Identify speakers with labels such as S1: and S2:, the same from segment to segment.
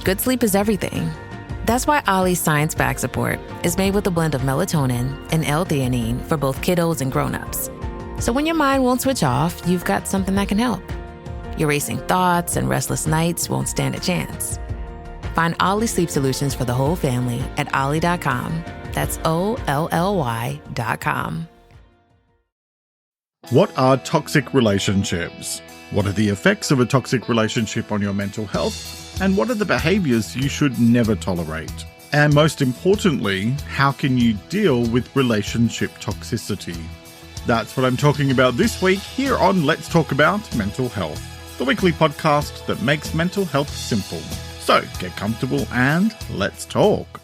S1: good sleep is everything. That's why Ollie's science-backed support is made with a blend of melatonin and L-theanine for both kiddos and grown-ups. So when your mind won't switch off, you've got something that can help. Your racing thoughts and restless nights won't stand a chance. Find Ollie Sleep Solutions for the whole family at ollie.com. That's OLLY.com.
S2: What are toxic relationships? What are the effects of a toxic relationship on your mental health? And what are the behaviors you should never tolerate? And most importantly, how can you deal with relationship toxicity? That's what I'm talking about this week here on Let's Talk About Mental Health, the weekly podcast that makes mental health simple. So get comfortable and let's talk.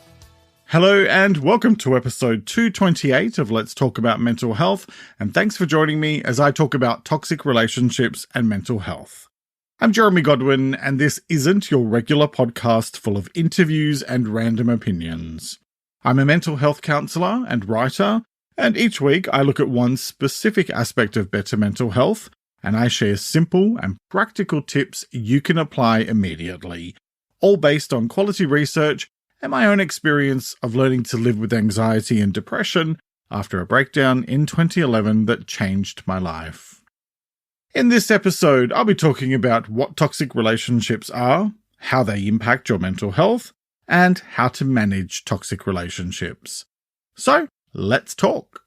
S2: Hello and welcome to episode 228 of Let's Talk About Mental Health, and thanks for joining me as I talk about toxic relationships and mental health. I'm Jeremy Godwin, and this isn't your regular podcast full of interviews and random opinions. I'm a mental health counsellor and writer, and each week I look at one specific aspect of better mental health, and I share simple and practical tips you can apply immediately, all based on quality research and my own experience of learning to live with anxiety and depression after a breakdown in 2011 that changed my life. In this episode, I'll be talking about what toxic relationships are, how they impact your mental health, and how to manage toxic relationships. So, let's talk.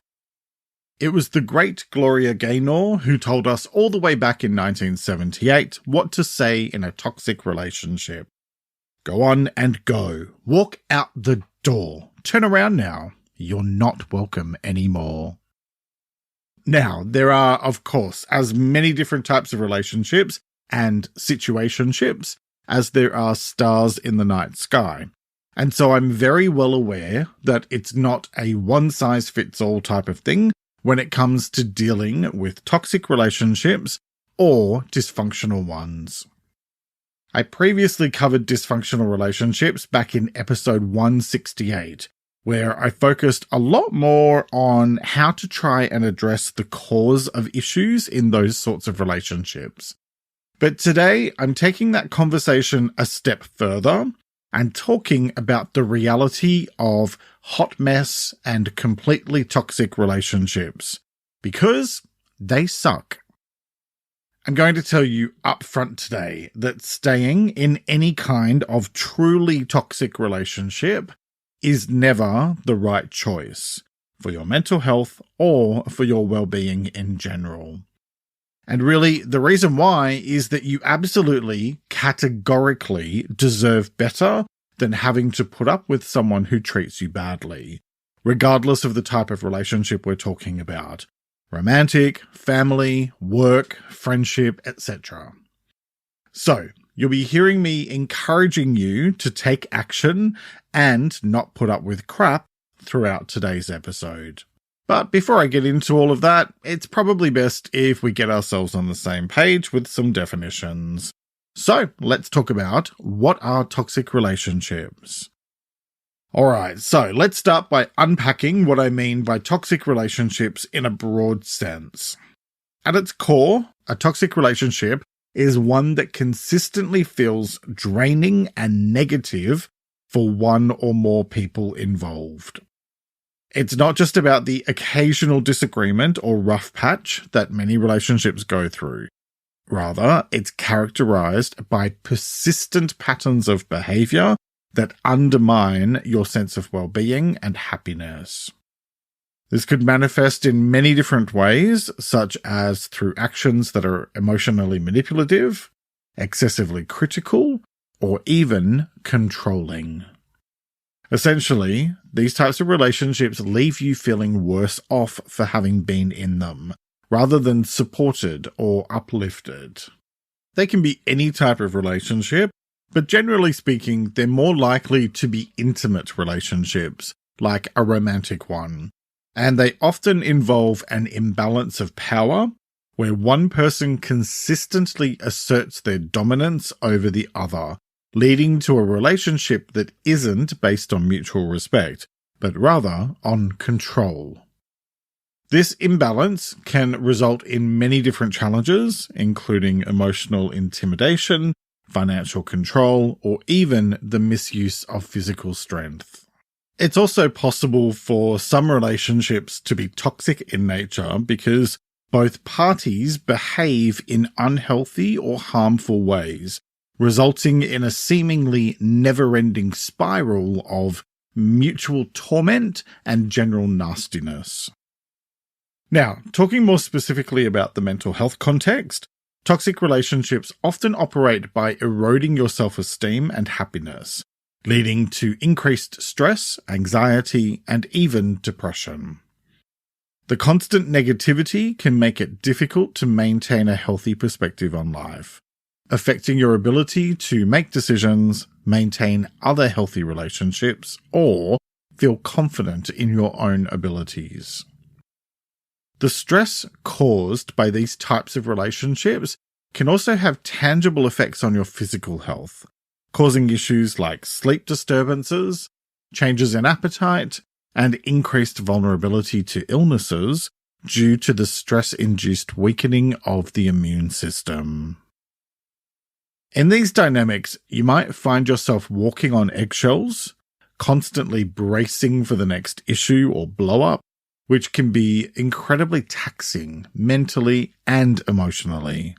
S2: It was the great Gloria Gaynor who told us all the way back in 1978 what to say in a toxic relationship. Go on and go. Walk out the door. Turn around now. You're not welcome anymore. Now, there are, of course, as many different types of relationships and situationships as there are stars in the night sky. And so I'm very well aware that it's not a one-size-fits-all type of thing when it comes to dealing with toxic relationships or dysfunctional ones. I previously covered dysfunctional relationships back in episode 168, where I focused a lot more on how to try and address the cause of issues in those sorts of relationships. But today, I'm taking that conversation a step further and talking about the reality of hot mess and completely toxic relationships, because they suck. I'm going to tell you up front today that staying in any kind of truly toxic relationship is never the right choice for your mental health or for your well-being in general. And really, the reason why is that you absolutely, categorically deserve better than having to put up with someone who treats you badly, regardless of the type of relationship we're talking about. Romantic, family, work, friendship, etc. So, you'll be hearing me encouraging you to take action and not put up with crap throughout today's episode. But before I get into all of that, it's probably best if we get ourselves on the same page with some definitions. So, let's talk about what are toxic relationships. Alright, so let's start by unpacking what I mean by toxic relationships in a broad sense. At its core, a toxic relationship is one that consistently feels draining and negative for one or more people involved. It's not just about the occasional disagreement or rough patch that many relationships go through. Rather, it's characterized by persistent patterns of behavior that undermine your sense of well-being and happiness. This could manifest in many different ways, such as through actions that are emotionally manipulative, excessively critical, or even controlling. Essentially, these types of relationships leave you feeling worse off for having been in them, rather than supported or uplifted. They can be any type of relationship, but generally speaking, they're more likely to be intimate relationships, like a romantic one. And they often involve an imbalance of power, where one person consistently asserts their dominance over the other, leading to a relationship that isn't based on mutual respect, but rather on control. This imbalance can result in many different challenges, including emotional intimidation, financial control, or even the misuse of physical strength. It's also possible for some relationships to be toxic in nature because both parties behave in unhealthy or harmful ways, resulting in a seemingly never-ending spiral of mutual torment and general nastiness. Now, talking more specifically about the mental health context, toxic relationships often operate by eroding your self-esteem and happiness, leading to increased stress, anxiety, and even depression. The constant negativity can make it difficult to maintain a healthy perspective on life, affecting your ability to make decisions, maintain other healthy relationships, or feel confident in your own abilities. The stress caused by these types of relationships can also have tangible effects on your physical health, causing issues like sleep disturbances, changes in appetite, and increased vulnerability to illnesses due to the stress-induced weakening of the immune system. In these dynamics, you might find yourself walking on eggshells, constantly bracing for the next issue or blow-up, which can be incredibly taxing mentally and emotionally.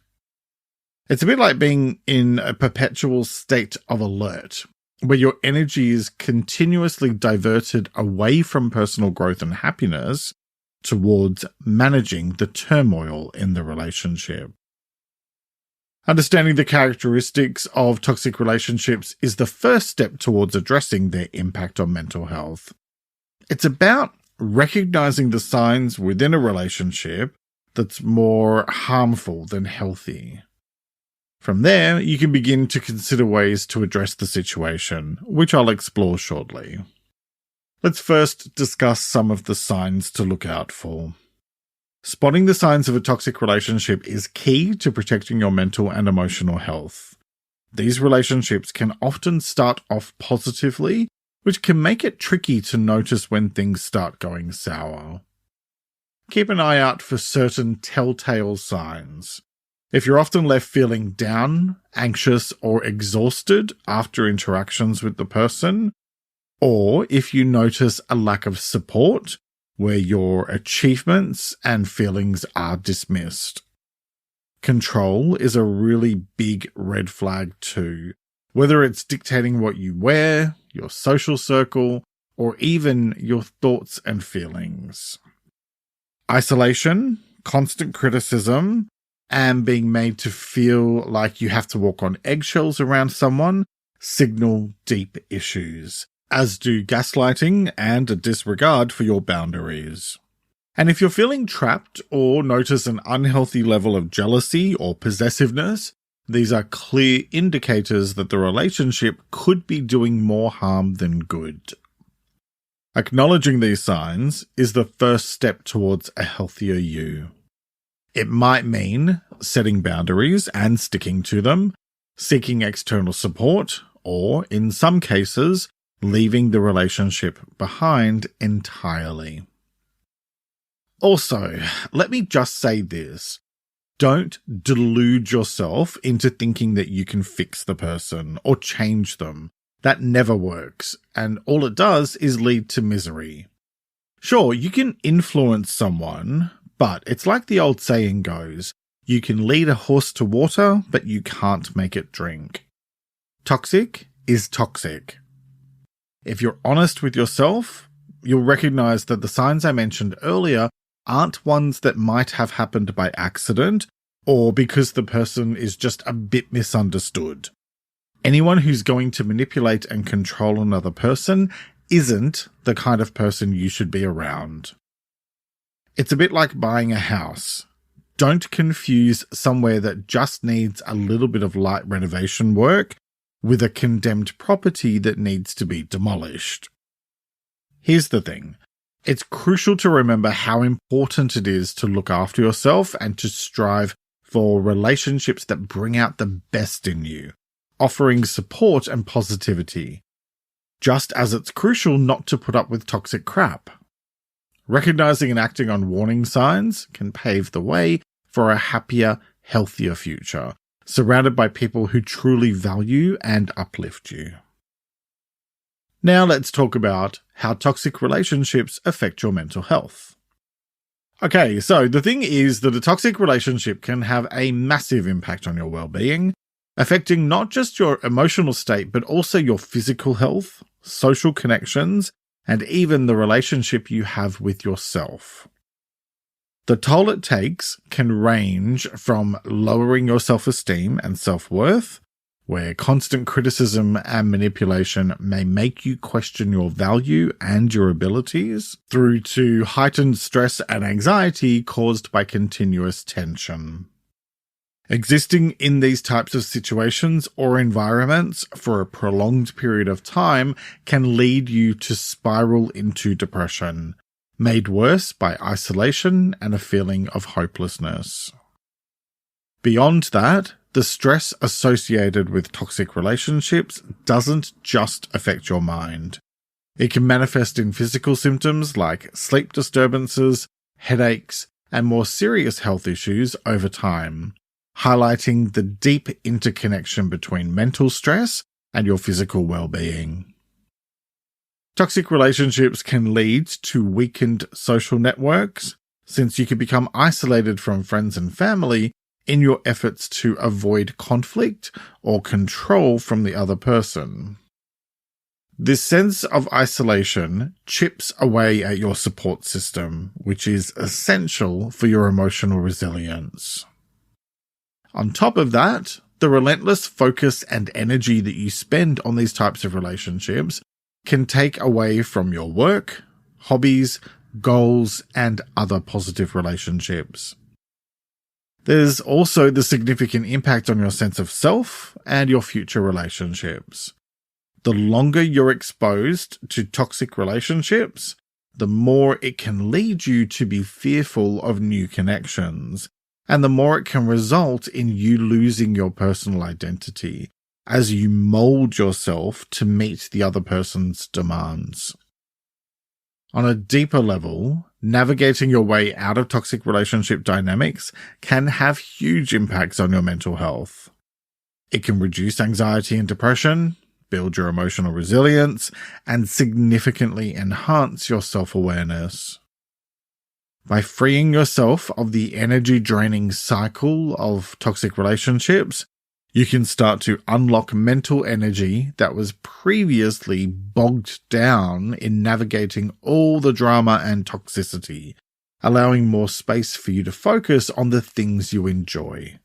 S2: It's a bit like being in a perpetual state of alert, where your energy is continuously diverted away from personal growth and happiness towards managing the turmoil in the relationship. Understanding the characteristics of toxic relationships is the first step towards addressing their impact on mental health. It's about recognizing the signs within a relationship that's more harmful than healthy. From there, you can begin to consider ways to address the situation, which I'll explore shortly. Let's first discuss some of the signs to look out for. Spotting the signs of a toxic relationship is key to protecting your mental and emotional health. These relationships can often start off positively, which can make it tricky to notice when things start going sour. Keep an eye out for certain telltale signs. If you're often left feeling down, anxious, or exhausted after interactions with the person, or if you notice a lack of support where your achievements and feelings are dismissed. Control is a really big red flag too, whether it's dictating what you wear, your social circle, or even your thoughts and feelings. Isolation, constant criticism, and being made to feel like you have to walk on eggshells around someone signal deep issues, as do gaslighting and a disregard for your boundaries. And if you're feeling trapped or notice an unhealthy level of jealousy or possessiveness, these are clear indicators that the relationship could be doing more harm than good. Acknowledging these signs is the first step towards a healthier you. It might mean setting boundaries and sticking to them, seeking external support, or, in some cases, leaving the relationship behind entirely. Also, let me just say this. Don't delude yourself into thinking that you can fix the person or change them. That never works, and all it does is lead to misery. Sure, you can influence someone, but it's like the old saying goes, you can lead a horse to water, but you can't make it drink. Toxic is toxic. If you're honest with yourself, you'll recognize that the signs I mentioned earlier aren't ones that might have happened by accident or because the person is just a bit misunderstood. Anyone who's going to manipulate and control another person isn't the kind of person you should be around. It's a bit like buying a house. Don't confuse somewhere that just needs a little bit of light renovation work with a condemned property that needs to be demolished. Here's the thing. It's crucial to remember how important it is to look after yourself and to strive for relationships that bring out the best in you, offering support and positivity, just as it's crucial not to put up with toxic crap. Recognizing and acting on warning signs can pave the way for a happier, healthier future. surrounded by people who truly value and uplift you. Now let's talk about how toxic relationships affect your mental health. Okay, so the thing is that a toxic relationship can have a massive impact on your well-being, affecting not just your emotional state, but also your physical health, social connections, and even the relationship you have with yourself. The toll it takes can range from lowering your self-esteem and self-worth, where constant criticism and manipulation may make you question your value and your abilities, through to heightened stress and anxiety caused by continuous tension. Existing in these types of situations or environments for a prolonged period of time can lead you to spiral into depression, made worse by isolation and a feeling of hopelessness. Beyond that, the stress associated with toxic relationships doesn't just affect your mind. It can manifest in physical symptoms like sleep disturbances, headaches, and more serious health issues over time, highlighting the deep interconnection between mental stress and your physical well-being. Toxic relationships can lead to weakened social networks, since you can become isolated from friends and family in your efforts to avoid conflict or control from the other person. This sense of isolation chips away at your support system, which is essential for your emotional resilience. On top of that, the relentless focus and energy that you spend on these types of relationships can take away from your work, hobbies, goals, and other positive relationships. There's also the significant impact on your sense of self and your future relationships. The longer you're exposed to toxic relationships, the more it can lead you to be fearful of new connections, and the more it can result in you losing your personal identity as you mold yourself to meet the other person's demands. On a deeper level, navigating your way out of toxic relationship dynamics can have huge impacts on your mental health. It can reduce anxiety and depression, build your emotional resilience, and significantly enhance your self-awareness. By freeing yourself of the energy-draining cycle of toxic relationships, you can start to unlock mental energy that was previously bogged down in navigating all the drama and toxicity, allowing more space for you to focus on the things you enjoy.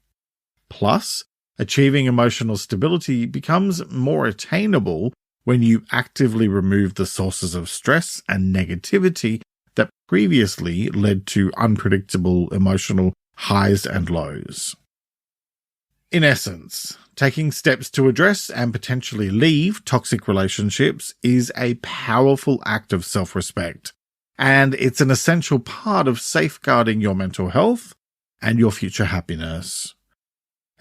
S2: Plus, achieving emotional stability becomes more attainable when you actively remove the sources of stress and negativity that previously led to unpredictable emotional highs and lows. In essence, taking steps to address and potentially leave toxic relationships is a powerful act of self-respect, and it's an essential part of safeguarding your mental health and your future happiness.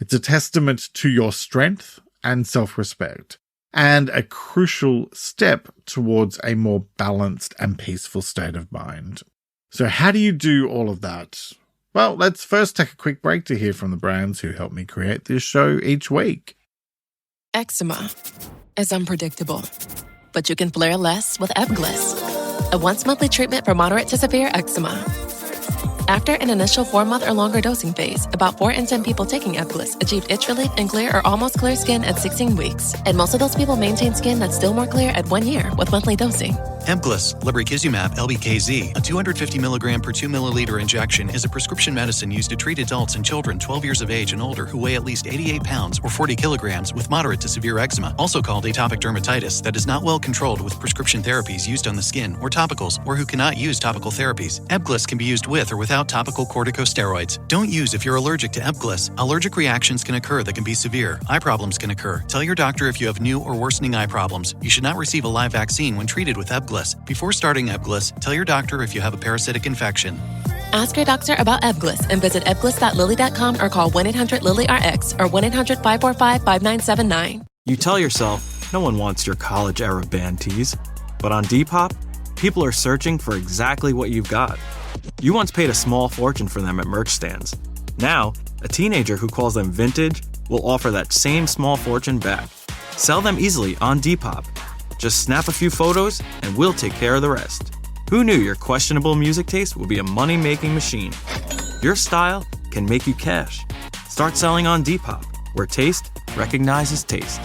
S2: It's a testament to your strength and self-respect, and a crucial step towards a more balanced and peaceful state of mind. So how do you do all of that? Well, let's first take a quick break to hear from the brands who help me create this show each week.
S3: Eczema is unpredictable, but you can flare less with Ebglyss, a once-monthly treatment for moderate to severe eczema. After an initial 4-month or longer dosing phase, about 4 in 10 people taking Ebglyss achieved itch relief and clear or almost clear skin at 16 weeks. And most of those people maintain skin that's still more clear at 1 year with monthly dosing.
S4: Ebglyss, lebrikizumab LBKZ, a 250 mg per 2 milliliter injection, is a prescription medicine used to treat adults and children 12 years of age and older who weigh at least 88 pounds or 40 kilograms with moderate to severe eczema, also called atopic dermatitis, that is not well controlled with prescription therapies used on the skin or topicals, or who cannot use topical therapies. Ebglyss can be used with or without topical corticosteroids. Don't use if you're allergic to Ebglyss. Allergic reactions can occur that can be severe. Eye problems can occur. Tell your doctor if you have new or worsening eye problems. You should not receive a live vaccine when treated with Ebglyss. Before starting Ebglyss, tell your doctor if you have a parasitic infection.
S3: Ask your doctor about Ebglyss and visit ebglyss.lilly.com or call 1-800-LILY-RX or 1-800-545-5979.
S5: You tell yourself, no one wants your college-era band tees. But on Depop, people are searching for exactly what you've got. You once paid a small fortune for them at merch stands. Now, a teenager who calls them vintage will offer that same small fortune back. Sell them easily on Depop. Just snap a few photos and we'll take care of the rest. Who knew your questionable music taste would be a money-making machine? Your style can make you cash. Start selling on Depop, where taste recognizes taste.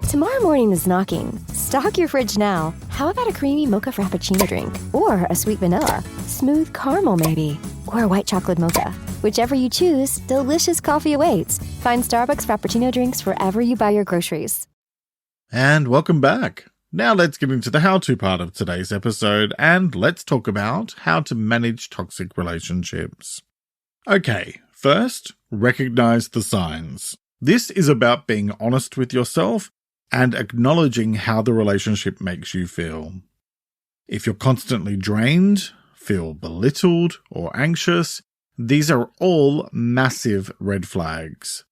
S6: Tomorrow morning is knocking. Stock your fridge now. How about a creamy mocha frappuccino drink? Or a sweet vanilla? Smooth caramel maybe? Or a white chocolate mocha? Whichever you choose, delicious coffee awaits. Find Starbucks Frappuccino drinks wherever you buy your groceries.
S2: And welcome back. Now let's get into the how-to part of today's episode, and let's talk about how to manage toxic relationships. Okay, first, recognize the signs. This is about being honest with yourself and acknowledging how the relationship makes you feel. If you're constantly drained, feel belittled, or anxious, these are all massive red flags.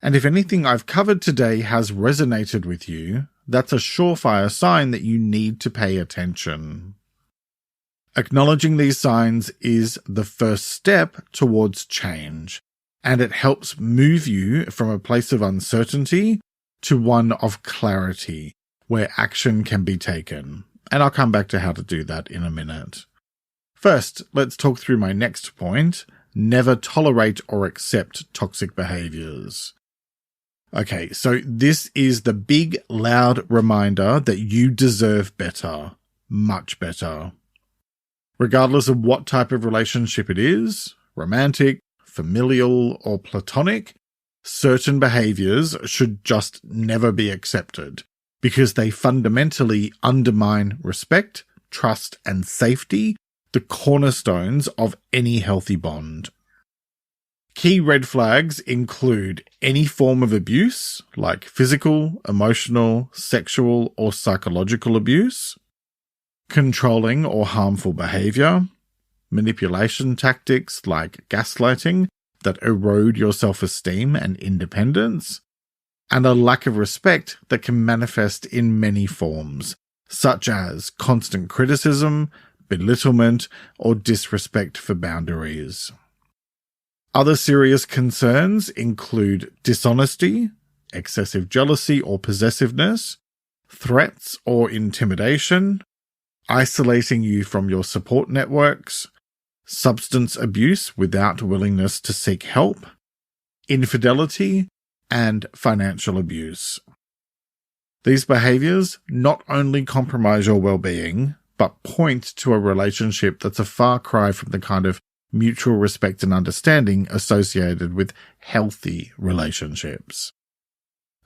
S2: And if anything I've covered today has resonated with you, that's a surefire sign that you need to pay attention. Acknowledging these signs is the first step towards change, and it helps move you from a place of uncertainty to one of clarity, where action can be taken. And I'll come back to how to do that in a minute. First, let's talk through my next point: never tolerate or accept toxic behaviors. Okay, so this is the big, loud reminder that you deserve better, much better. Regardless of what type of relationship it is, romantic, familial, or platonic, certain behaviors should just never be accepted because they fundamentally undermine respect, trust, and safety, the cornerstones of any healthy bond. Key red flags include any form of abuse, like physical, emotional, sexual, or psychological abuse, controlling or harmful behavior, manipulation tactics like gaslighting that erode your self-esteem and independence, and a lack of respect that can manifest in many forms, such as constant criticism, belittlement, or disrespect for boundaries. Other serious concerns include dishonesty, excessive jealousy or possessiveness, threats or intimidation, isolating you from your support networks, substance abuse without willingness to seek help, infidelity, and financial abuse. These behaviors not only compromise your well-being, but point to a relationship that's a far cry from the kind of mutual respect and understanding associated with healthy relationships.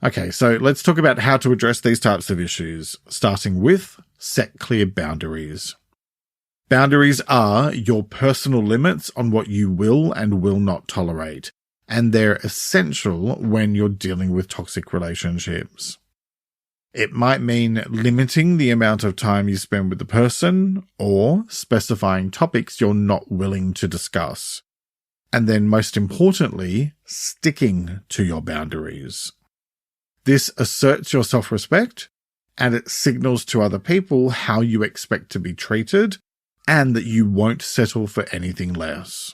S2: Okay, so let's talk about how to address these types of issues, starting with set clear boundaries. Boundaries are your personal limits on what you will and will not tolerate, and they're essential when you're dealing with toxic relationships. It might mean limiting the amount of time you spend with the person or specifying topics you're not willing to discuss. And then most importantly, sticking to your boundaries. This asserts your self-respect and it signals to other people how you expect to be treated and that you won't settle for anything less.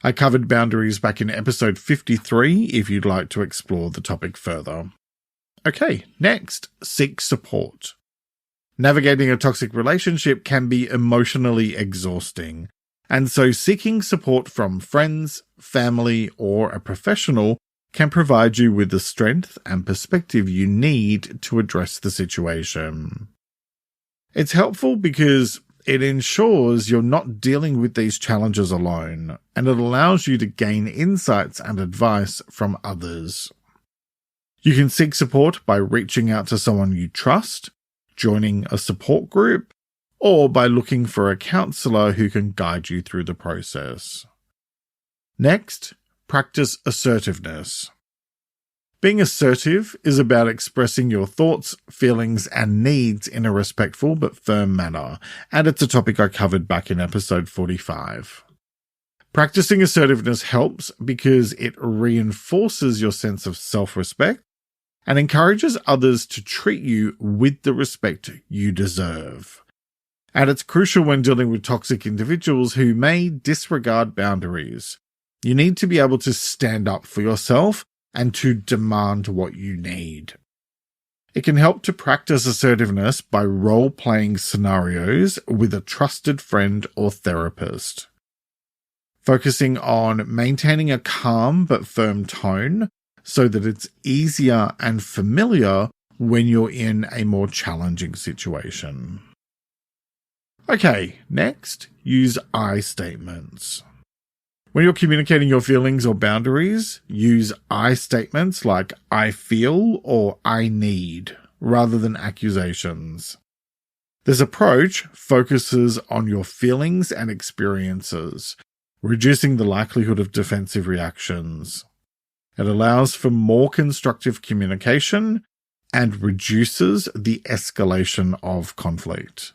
S2: I covered boundaries back in episode 53 if you'd like to explore the topic further. Okay, next, seek support. Navigating a toxic relationship can be emotionally exhausting, and so seeking support from friends, family, or a professional can provide you with the strength and perspective you need to address the situation. It's helpful because it ensures you're not dealing with these challenges alone, and it allows you to gain insights and advice from others. You can seek support by reaching out to someone you trust, joining a support group, or by looking for a counselor who can guide you through the process. Next, practice assertiveness. Being assertive is about expressing your thoughts, feelings, and needs in a respectful but firm manner, and it's a topic I covered back in episode 45. Practicing assertiveness helps because it reinforces your sense of self-respect and encourages others to treat you with the respect you deserve. And it's crucial when dealing with toxic individuals who may disregard boundaries. You need to be able to stand up for yourself and to demand what you need. It can help to practice assertiveness by role-playing scenarios with a trusted friend or therapist. Focusing on maintaining a calm but firm tone so that it's easier and familiar when you're in a more challenging situation. Okay, next, use I statements. When you're communicating your feelings or boundaries, use I statements like I feel or I need, rather than accusations. This approach focuses on your feelings and experiences, reducing the likelihood of defensive reactions. It allows for more constructive communication and reduces the escalation of conflict.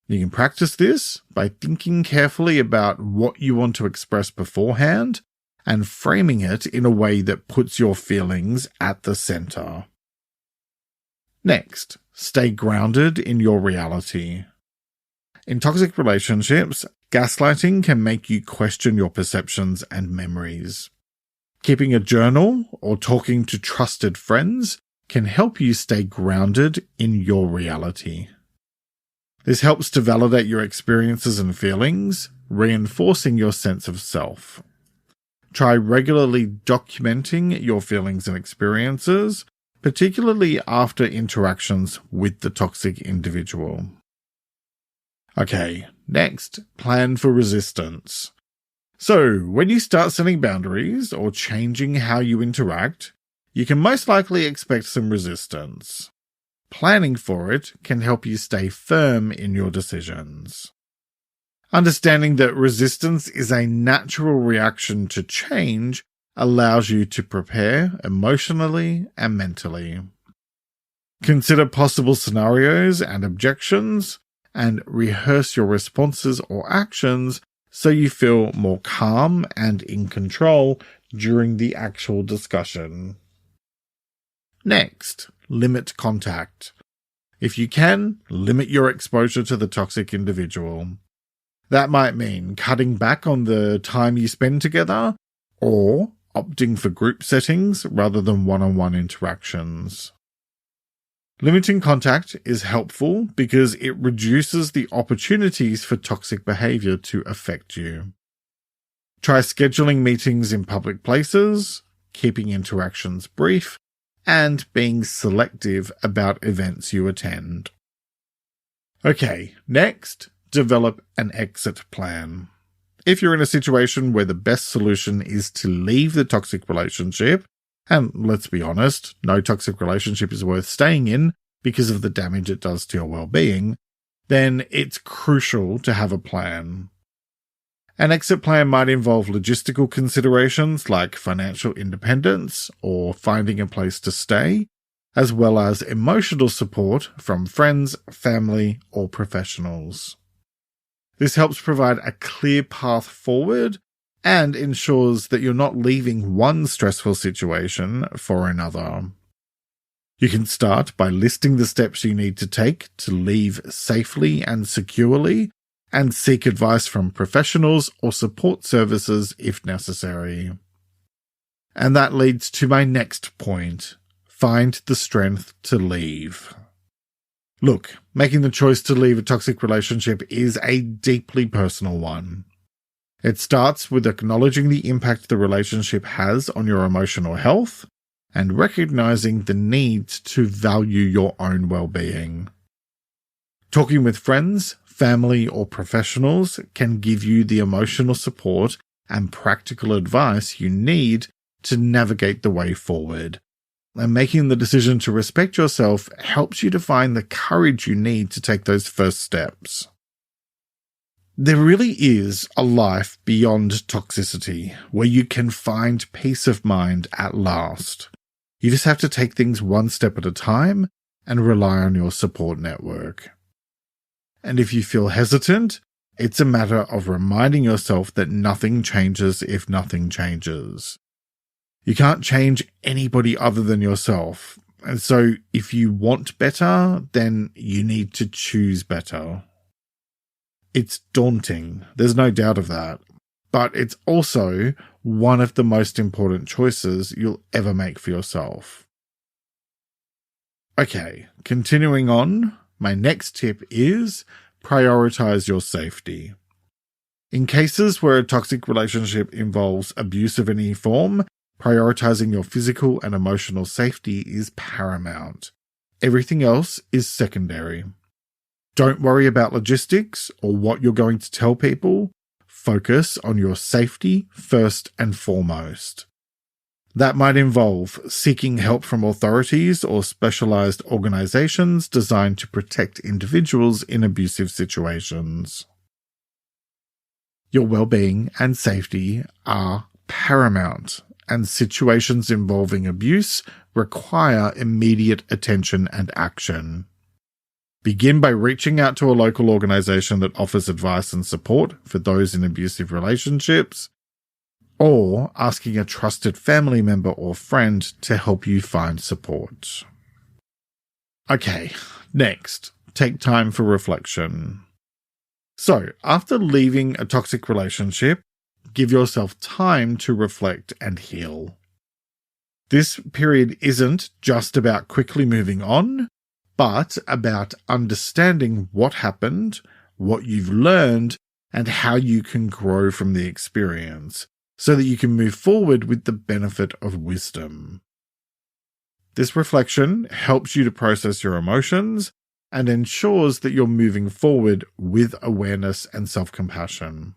S2: You can practice this by thinking carefully about what you want to express beforehand and framing it in a way that puts your feelings at the center. Next, stay grounded in your reality. In toxic relationships, gaslighting can make you question your perceptions and memories. Keeping a journal or talking to trusted friends can help you stay grounded in your reality. This helps to validate your experiences and feelings, reinforcing your sense of self. Try regularly documenting your feelings and experiences, particularly after interactions with the toxic individual. Okay, next, plan for resistance. So, when you start setting boundaries or changing how you interact, you can most likely expect some resistance. Planning for it can help you stay firm in your decisions. Understanding that resistance is a natural reaction to change allows you to prepare emotionally and mentally. Consider possible scenarios and objections, and rehearse your responses or actions so you feel more calm and in control during the actual discussion. Next, limit contact. If you can, limit your exposure to the toxic individual. That might mean cutting back on the time you spend together, or opting for group settings rather than one-on-one interactions. Limiting contact is helpful because it reduces the opportunities for toxic behavior to affect you. Try scheduling meetings in public places, keeping interactions brief, and being selective about events you attend. Okay, next, develop an exit plan. If you're in a situation where the best solution is to leave the toxic relationship, and let's be honest, no toxic relationship is worth staying in because of the damage it does to your well-being, then it's crucial to have a plan. An exit plan might involve logistical considerations like financial independence or finding a place to stay, as well as emotional support from friends, family, or professionals. This helps provide a clear path forward and ensures that you're not leaving one stressful situation for another. You can start by listing the steps you need to take to leave safely and securely, and seek advice from professionals or support services if necessary. And that leads to my next point. Find the strength to leave. Look, making the choice to leave a toxic relationship is a deeply personal one. It starts with acknowledging the impact the relationship has on your emotional health and recognizing the need to value your own well-being. Talking with friends, family, or professionals can give you the emotional support and practical advice you need to navigate the way forward. And making the decision to respect yourself helps you to find the courage you need to take those first steps. There really is a life beyond toxicity where you can find peace of mind at last. You just have to take things one step at a time and rely on your support network. And if you feel hesitant, it's a matter of reminding yourself that nothing changes if nothing changes. You can't change anybody other than yourself. And so if you want better, then you need to choose better. It's daunting. There's no doubt of that. but it's also one of the most important choices you'll ever make for yourself. Okay, continuing on, my next tip is prioritize your safety. In cases where a toxic relationship involves abuse of any form, prioritizing your physical and emotional safety is paramount. Everything else is secondary. Don't worry about logistics or what you're going to tell people. Focus on your safety first and foremost. That might involve seeking help from authorities or specialized organizations designed to protect individuals in abusive situations. Your well-being and safety are paramount, and situations involving abuse require immediate attention and action. Begin by reaching out to a local organization that offers advice and support for those in abusive relationships, or asking a trusted family member or friend to help you find support. Okay, next, take time for reflection. So, after leaving a toxic relationship, give yourself time to reflect and heal. This period isn't just about quickly moving on, but about understanding what happened, what you've learned, and how you can grow from the experience, so that you can move forward with the benefit of wisdom. This reflection helps you to process your emotions and ensures that you're moving forward with awareness and self-compassion.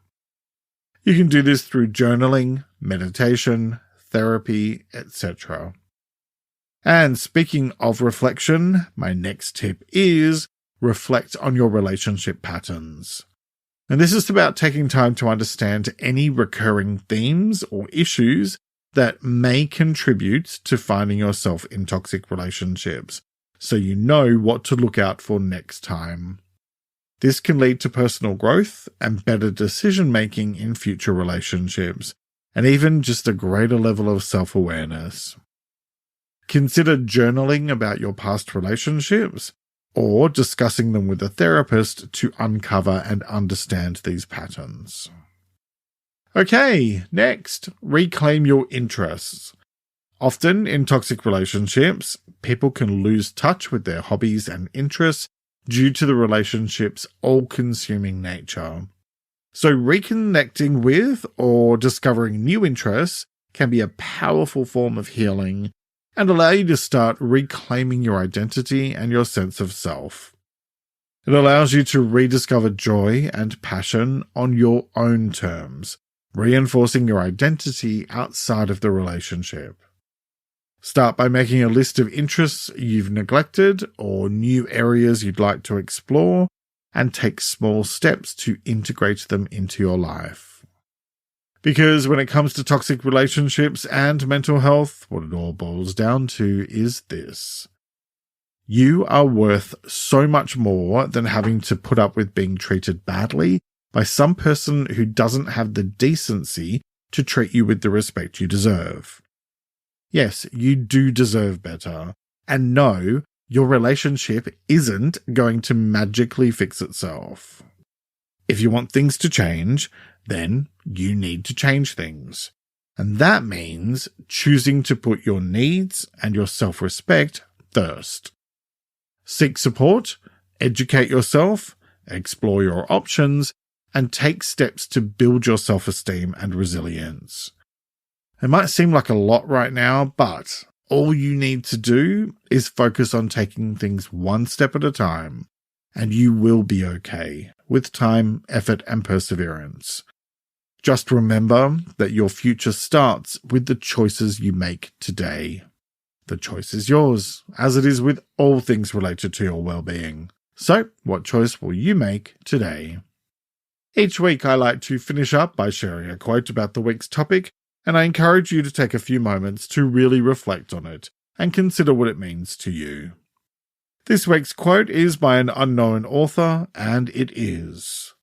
S2: You can do this through journaling, meditation, therapy, etc. And speaking of reflection, my next tip is reflect on your relationship patterns. And this is about taking time to understand any recurring themes or issues that may contribute to finding yourself in toxic relationships, so you know what to look out for next time. This can lead to personal growth and better decision-making in future relationships, and even just a greater level of self-awareness. Consider journaling about your past relationships, or discussing them with a therapist to uncover and understand these patterns. Okay, next, reclaim your interests. Often in toxic relationships, people can lose touch with their hobbies and interests due to the relationship's all-consuming nature. So reconnecting with or discovering new interests can be a powerful form of healing and allow you to start reclaiming your identity and your sense of self. It allows you to rediscover joy and passion on your own terms, reinforcing your identity outside of the relationship. Start by making a list of interests you've neglected or new areas you'd like to explore, and take small steps to integrate them into your life. Because when it comes to toxic relationships and mental health, what it all boils down to is this. You are worth so much more than having to put up with being treated badly by some person who doesn't have the decency to treat you with the respect you deserve. Yes, you do deserve better. And no, your relationship isn't going to magically fix itself. If you want things to change, then you need to change things. And that means choosing to put your needs and your self-respect first. Seek support, educate yourself, explore your options, and take steps to build your self-esteem and resilience. It might seem like a lot right now, but all you need to do is focus on taking things one step at a time, and you will be okay with time, effort, and perseverance. Just remember that your future starts with the choices you make today. The choice is yours, as it is with all things related to your well-being. So, what choice will you make today? Each week I like to finish up by sharing a quote about the week's topic, and I encourage you to take a few moments to really reflect on it and consider what it means to you. This week's quote is by an unknown author, and it is,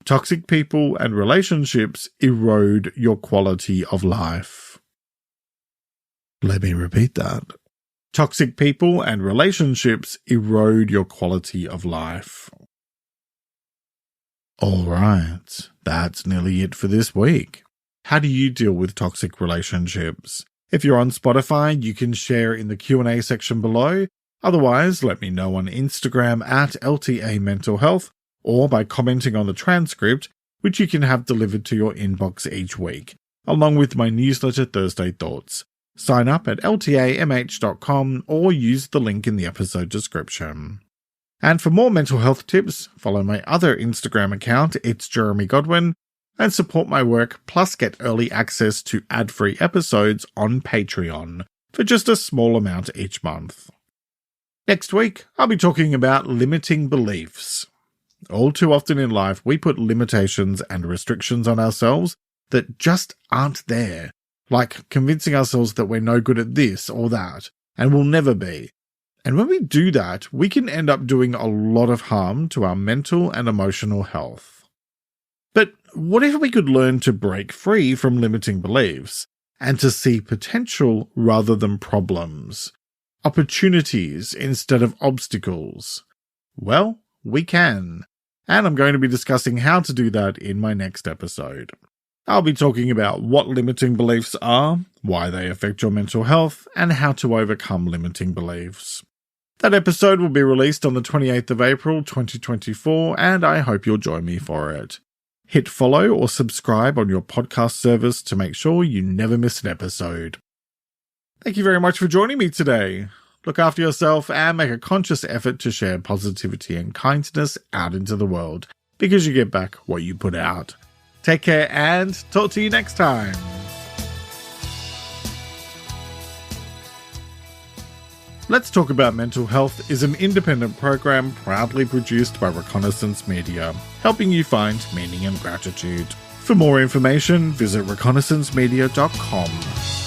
S2: "Toxic people and relationships erode your quality of life." Let me repeat that. Toxic people and relationships erode your quality of life. All right, that's nearly it for this week. How do you deal with toxic relationships? If you're on Spotify, you can share in the Q&A section below. Otherwise, let me know on Instagram at LTA Mental Health or by commenting on the transcript, which you can have delivered to your inbox each week, along with my newsletter Thursday Thoughts. Sign up at ltamh.com or use the link in the episode description. And for more mental health tips, follow my other Instagram account, it's Jeremy Godwin, and support my work, plus get early access to ad-free episodes on Patreon for just a small amount each month. Next week, I'll be talking about limiting beliefs. All too often in life, we put limitations and restrictions on ourselves that just aren't there, like convincing ourselves that we're no good at this or that, and will never be. And when we do that, we can end up doing a lot of harm to our mental and emotional health. But what if we could learn to break free from limiting beliefs and to see potential rather than problems, opportunities instead of obstacles? Well, we can, and I'm going to be discussing how to do that in my next episode. I'll be talking about what limiting beliefs are, why they affect your mental health, and how to overcome limiting beliefs. That episode will be released on the 28th of April 2024, and I hope you'll join me for it. Hit follow or subscribe on your podcast service to make sure you never miss an episode. Thank you very much for joining me today. Look after yourself and make a conscious effort to share positivity and kindness out into the world, because you get back what you put out. Take care and talk to you next time. Let's Talk About Mental Health is an independent program proudly produced by Reconnaissance Media, helping you find meaning and gratitude. For more information, visit reconnaissancemedia.com.